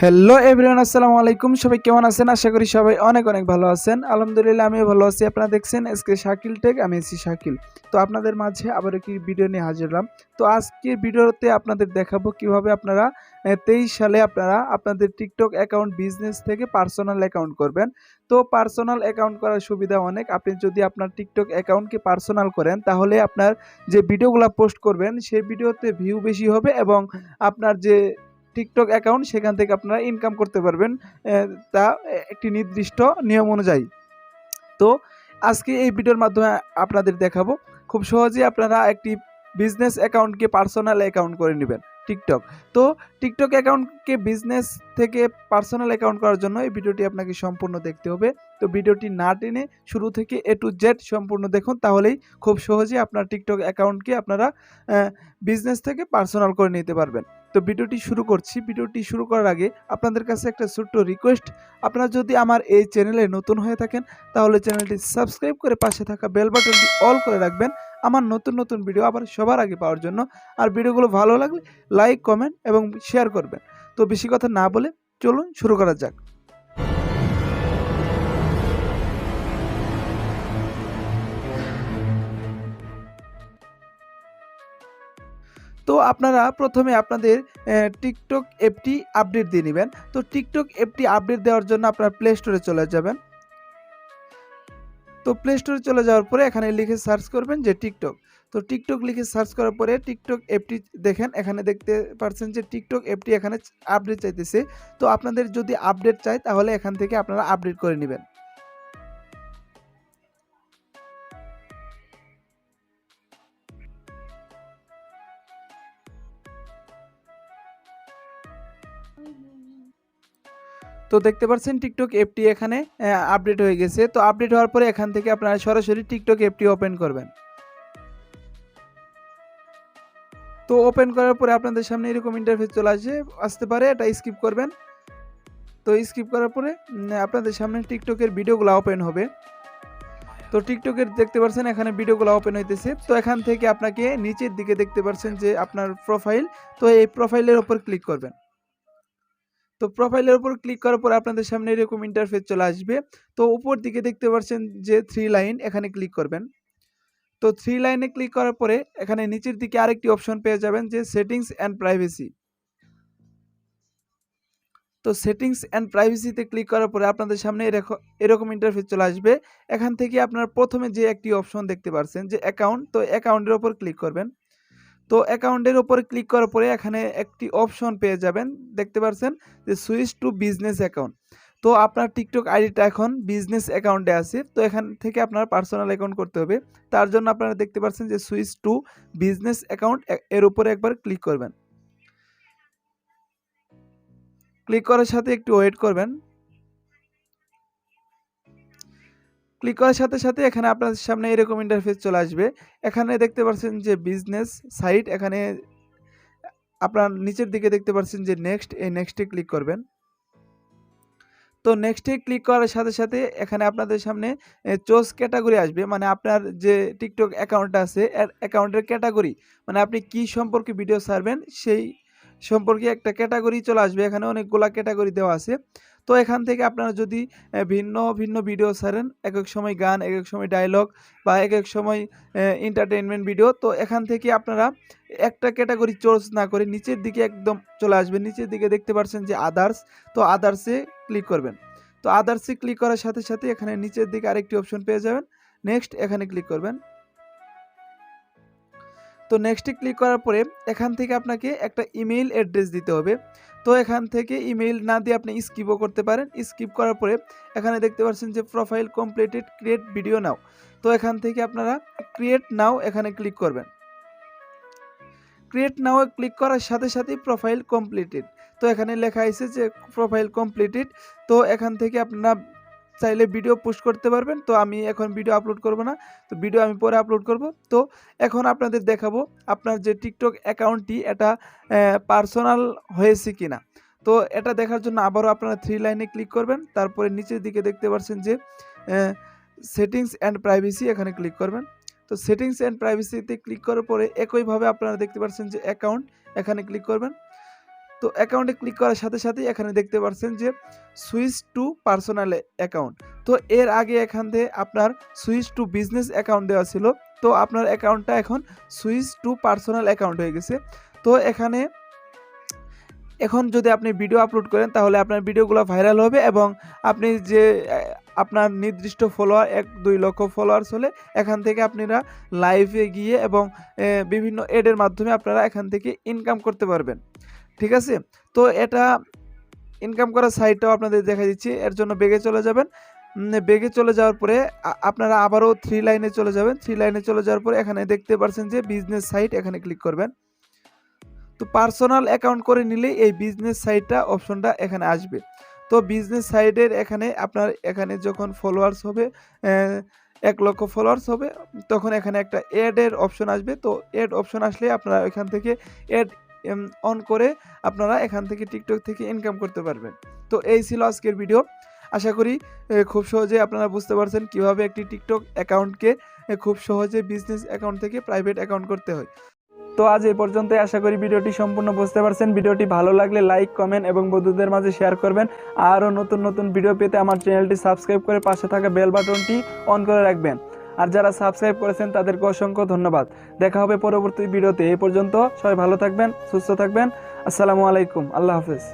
Hello everyone, আসসালামু আলাইকুম। সবাই কেমন আছেন? আশা করি সবাই অনেক অনেক ভালো আছেন। আলহামদুলিল্লাহ আমিও ভালো আছি। আপনারা দেখছেন এসকে শাকিল টেক, আমি আছি শাকিল। তো আপনাদের মাঝে আবার একটি ভিডিও নিয়ে হাজির হলাম। তো আজকের ভিডিওতে আপনাদের দেখাবো কিভাবে আপনারা 23 সালে আপনারা আপনাদের টিকটক অ্যাকাউন্ট বিজনেস থেকে পার্সোনাল অ্যাকাউন্ট করবেন। তো পার্সোনাল অ্যাকাউন্ট করার সুবিধা অনেক। আপনি যদি আপনার টিকটক অ্যাকাউন্টকে পার্সোনাল করেন তাহলে আপনার যে ভিডিওগুলো পোস্ট করবেন সেই ভিডিওতে ভিউ বেশি হবে এবং আপনার যে টিকটক অ্যাকাউন্ট সেখান থেকে আপনারা ইনকাম করতে পারবেন, তা একটি নির্দিষ্ট নিয়ম অনুযায়ী। তো আজকে এই ভিডিওর মাধ্যমে আপনাদের দেখাবো খুব সহজেই আপনারা একটি বিজনেস অ্যাকাউন্টকে পার্সোনাল অ্যাকাউন্ট করে নেবেন টিকটক। তো টিকটক অ্যাকাউন্টকে বিজনেস থেকে পার্সোনাল অ্যাকাউন্ট করার জন্য এই ভিডিওটি আপনাকে সম্পূর্ণ দেখতে হবে। তো ভিডিওটি না টেনে শুরু থেকে এ টু জেড সম্পূর্ণ দেখুন, তাহলেই খুব সহজেই আপনার টিকটক অ্যাকাউন্টকে আপনারা বিজনেস থেকে পার্সোনাল করে নিতে পারবেন। তো ভিডিওটি শুরু করছি। ভিডিওটি শুরু করার আগে আপনাদের কাছে একটা ছোট্ট রিকোয়েস্ট, আপনারা যদি আমার এই চ্যানেলে নতুন হয়ে থাকেন তাহলে চ্যানেলটি সাবস্ক্রাইব করে পাশে থাকা বেল বাটনটি অল করে রাখবেন আমার নতুন নতুন ভিডিও আবার সবার আগে পাওয়ার জন্য। আর ভিডিওগুলো ভালো লাগলে লাইক, কমেন্ট এবং শেয়ার করবেন। তো বেশি কথা না বলে চলুন শুরু করা যাক। তো আপনারা প্রথমে আপনাদের টিকটক অ্যাপটি আপডেট দিয়ে নেবেন। তো টিকটক অ্যাপটি আপডেট দেওয়ার জন্য আপনারা প্লে স্টোরে চলে যাবেন। তো প্লে স্টোরে চলে যাওয়ার পরে এখানে লিখে সার্চ করবেন যে টিকটক। তো টিকটক লিখে সার্চ করার পরে টিকটক অ্যাপটি দেখেন, এখানে দেখতে পাচ্ছেন যে টিকটক অ্যাপটি এখানে আপডেট চাইতেছে। তো আপনাদের যদি আপডেট চাই তাহলে এখান থেকে আপনারা আপডেট করে নেবেন। তো দেখতে পাচ্ছেন টিকটক অ্যাপটি এখানে আপডেট হয়ে গেছে। তো আপডেট হওয়ার পরে এখান থেকে আপনারা সরাসরি টিকটক অ্যাপটি ওপেন করবেন। তো ওপেন করার পরে আপনাদের সামনে এরকম ইন্টারফেস চলে আসতে পারে, এটা স্কিপ করবেন। তো স্কিপ করার পরে আপনাদের সামনে টিকটকের ভিডিওগুলো ওপেন হবে। তো টিকটকের দেখতে পাচ্ছেন এখানে ভিডিওগুলো ওপেন হইতেছে। তো এখান থেকে আপনাকে নিচের দিকে দেখতে পাচ্ছেন যে আপনার প্রোফাইল, তো এই প্রোফাইলের উপর ক্লিক করবেন। তো প্রোফাইলের উপর ক্লিক করার পর আপনাদের সামনে এরকম ইন্টারফেস চলে আসবে। তো উপর দিকে দেখতে পাচ্ছেন যে 3 লাইন, এখানে ক্লিক করবেন। তো 3 লাইনে ক্লিক করার পরে এখানে নিচের দিকে আরেকটি অপশন পেয়ে যাবেন যে সেটিংস অ্যান্ড প্রাইভেসি। তো সেটিংস অ্যান্ড প্রাইভেসিতে ক্লিক করার পরে আপনাদের সামনে এরকম ইন্টারফেস চলে আসবে। এখান থেকে আপনার প্রথমে যে একটি অপশন দেখতে পাচ্ছেন যে অ্যাকাউন্ট, তো অ্যাকাউন্টের উপর ক্লিক করবেন। তো অ্যাকাউন্টের উপরে ক্লিক করার পরে এখানে একটি অপশন পেয়ে যাবেন, দেখতে পাচ্ছেন যে সুইচ টু বিজনেস অ্যাকাউন্ট। তো আপনার টিকটক আইডিটা এখন বিজনেস অ্যাকাউন্টে আছে, তো এখান থেকে আপনার পার্সোনাল অ্যাকাউন্ট করতে হবে। তার জন্য আপনারা দেখতে পাচ্ছেন যে সুইচ টু বিজনেস অ্যাকাউন্ট, এর উপরে একবার ক্লিক করবেন। ক্লিক করার সাথে একটু ওয়েট করবেন। ক্লিক করার সাথে সাথে এখানে আপনাদের সামনে এরকম ইন্টারফেস চলে আসবে। এখানে দেখতে পাচ্ছেন যে বিজনেস সাইট, এখানে আপনার নিচের দিকে দেখতে পাচ্ছেন যে নেক্সট, এই নেক্সটে ক্লিক করবেন। তো নেক্সটে ক্লিক করার সাথে সাথে এখানে আপনাদের সামনে চুজ ক্যাটাগরি আসবে, মানে আপনার যে টিকটক অ্যাকাউন্ট আছে অ্যাকাউন্টের ক্যাটাগরি, মানে আপনি কি সম্পর্কে ভিডিও ছাড়বেন সেই সম্পর্কে একটা ক্যাটাগরি চলে আসবে। এখানে অনেকগুলা ক্যাটাগরি দেওয়া আছে। তো এখান থেকে আপনারা যদি ভিন্ন ভিন্ন ভিডিও ছাড়েন, এক এক সময় গান, এক এক সময় ডায়লগ বা এক এক সময় এন্টারটেইনমেন্ট ভিডিও, তো এখান থেকে আপনারা একটা ক্যাটাগরি চুজ না করে নিচের দিকে একদম চলে আসবেন। নিচের দিকে দেখতে পাচ্ছেন যে আদার্স, তো আদার্সে ক্লিক করবেন। তো আদার্সে ক্লিক করার সাথে সাথে এখানে নিচের দিকে আরেকটি অপশন পেয়ে যাবেন, নেক্সট, এখানে ক্লিক করবেন। তো নেক্সটে ক্লিক করার পরে এখান থেকে আপনাকে একটা ইমেইল অ্যাড্রেস দিতে হবে। তো এখান থেকে ইমেইল না দিয়ে আপনি স্কিপও করতে পারেন। স্কিপ করার পরে এখানে দেখতে পাচ্ছেন যে প্রোফাইল কমপ্লিটেড, ক্রিয়েট ভিডিও নাও। তো এখান থেকে আপনারা ক্রিয়েট নাও এখানে ক্লিক করবেন। ক্রিয়েট নাও ক্লিক করার সাথে সাথেই প্রোফাইল কমপ্লিটেড। তো এখানে লেখা আছে যে প্রোফাইল কমপ্লিটেড। তো এখান থেকে আপনারা চাইলে ভিডিও পোস্ট করতে পারবেন। তো আমি এখন ভিডিও আপলোড করব না, তো ভিডিও আমি পরে আপলোড করব। তো এখন আপনাদের দেখাবো আপনার যে টিকটক অ্যাকাউন্টটি এটা পার্সোনাল হয়েছে কিনা। তো এটা দেখার জন্য আবারও আপনারা 3 লাইনে ক্লিক করবেন। তারপরে নিচের দিকে দেখতে পাচ্ছেন যে সেটিংস অ্যান্ড প্রাইভেসি, এখানে ক্লিক করবেন। তো সেটিংস অ্যান্ড প্রাইভেসিতে ক্লিক করার পরে একইভাবে আপনারা দেখতে পাচ্ছেন যে অ্যাকাউন্ট, এখানে ক্লিক করবেন। তো অ্যাকাউন্টে ক্লিক করার সাথে সাথেই এখানে দেখতে পাচ্ছেন যে সুইচ টু পার্সোনাল অ্যাকাউন্ট। তো এর আগে এখান থেকে আপনার সুইচ টু বিজনেস অ্যাকাউন্ট দেওয়া ছিল, তো আপনার অ্যাকাউন্টটা এখন সুইচ টু পার্সোনাল অ্যাকাউন্ট হয়ে গেছে। তো এখন যদি আপনি ভিডিও আপলোড করেন তাহলে আপনার ভিডিওগুলো ভাইরাল হবে এবং আপনি যে আপনার নির্দিষ্ট ফলোয়ার 1-2 লক্ষ ফলোয়ার্স হলে এখান থেকে আপনারা লাইভে গিয়ে এবং বিভিন্ন এডের মাধ্যমে আপনারা এখান থেকে ইনকাম করতে পারবেন। ঠিক আছে? তো এটা ইনকাম করার সাইটটাও আপনাদের দেখা দিচ্ছি। এর জন্য বেগে চলে যাবেন। বেগে চলে যাওয়ার পরে আপনারা আবারও 3 লাইনে চলে যাবেন। 3 লাইনে চলে যাওয়ার পরে এখানে দেখতে পাচ্ছেন যে বিজনেস সাইট, এখানে ক্লিক করবেন। তো পার্সোনাল অ্যাকাউন্ট করে নিলেই এই বিজনেস সাইটটা অপশনটা এখানে আসবে। তো বিজনেস সাইটের এখানে আপনার এখানে যখন ফলোয়ার্স হবে 1 লক্ষ ফলোয়ার্স হবে তখন এখানে একটা অ্যাডের অপশন আসবে। তো অ্যাড অপশন আসলে আপনারা এখান থেকে অ্যাড অন করে আপনারা এখান থেকে টিকটক থেকে ইনকাম করতে পারবেন। তো এই ছিল আজকের ভিডিও। আশা করি খুব সহজে আপনারা বুঝতে পারছেন কিভাবে একটি টিকটক অ্যাকাউন্টকে খুব সহজে বিজনেস অ্যাকাউন্ট থেকে প্রাইভেট অ্যাকাউন্ট করতে হয়। তো আজ এই পর্যন্তই। আশা করি ভিডিওটি সম্পূর্ণ বুঝতে পারছেন। ভিডিওটি ভালো লাগলে লাইক, কমেন্ট এবং বন্ধুদের মাঝে শেয়ার করবেন। আরও নতুন নতুন ভিডিও পেতে আমার চ্যানেলটি সাবস্ক্রাইব করে পাশে থাকা বেল বাটনটি অন করে রাখবেন। আর যারা সাবস্ক্রাইব করেছেন তাদেরকে অসংখ্য ধন্যবাদ। দেখা হবে পরবর্তী ভিডিওতে। এই পর্যন্ত সবাই ভালো থাকবেন, সুস্থ থাকবেন। আসসালামু আলাইকুম, আল্লাহ হাফেজ।